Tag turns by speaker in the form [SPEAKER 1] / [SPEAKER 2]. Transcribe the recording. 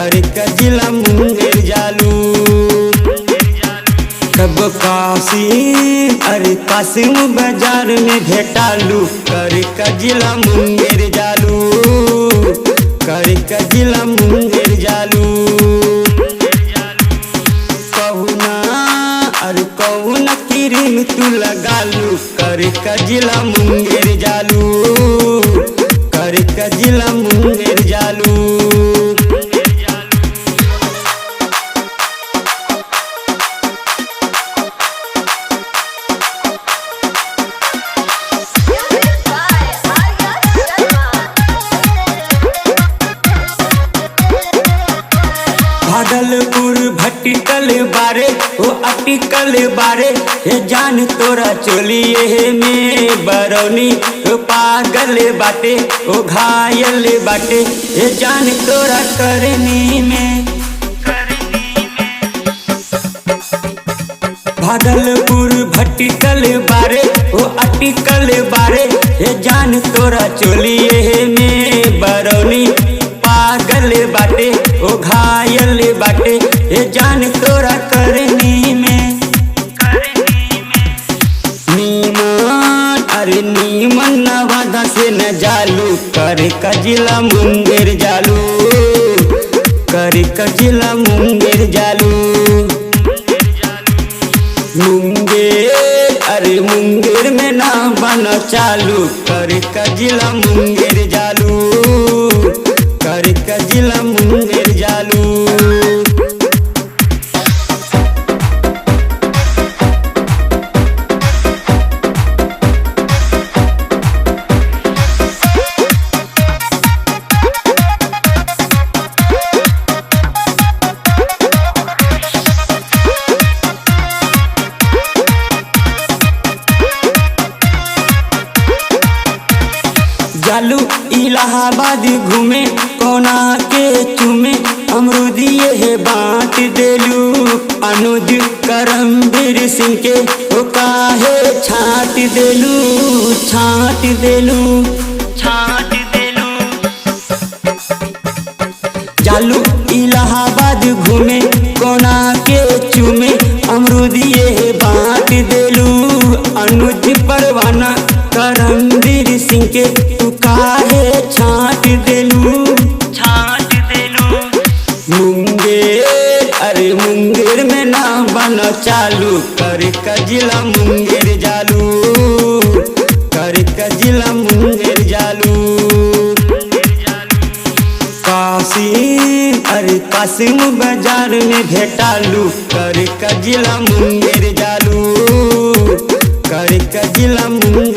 [SPEAKER 1] कर जिला मुंगेर जालू। कब काशी अरे कासिम बाजार में भेटालू कर जिला मुंगेर जालू। कर जिला मुंगेर जालू। कहूना अरे कहूना क्रीम तू लगालू कर जिला मुंगेर जालू। कर जिला मुंगेर जालू। भागलपुर भटकल बारे ओ अटकल बारे हे जान तोरा चोलिए में बरौनी ओ पागल बाटे ओ घायल बाटे हे जान तोरा करनी में। भागलपुर भटकल बारे ओ अटकल बारे हे जान तोरा चोलिए में बरौनी पागल बाटे ओ घायल बाटे ये जान तोरा करनी में। नीमन अरे नीमन नवादा से न जालू कर जिला मुंगेर जालू। कर जिला मुंगेर जालू। मुंगेर अरे मुंगेर में ना बना चालू कर जिला मुंगेर जालू। कर जिला मुंगेर जालू। जालू इलाहाबाद घूमे कोना के चूमे अमरूदिये है बांट देलू। अनुज करमवीर सिंह के ओ काहे छाट देलू। छाट देलू। छाट देलू। जालू इलाहाबाद घूमे कोना के चूमे अमरूदिये है बांट देलू। अनुज परवाना करमवीर सिंह के तू काहे छाट देलू। छाट देलू। मुंगेर अरे मुंगेर में ना बना चालू कर जिला मुंगेर जालू। कर जिला मुंगेर जालू। काशी अरे कासिम बाजार में भेटालू कर जिला मुंगेर जालू। कर जिला मुंगेर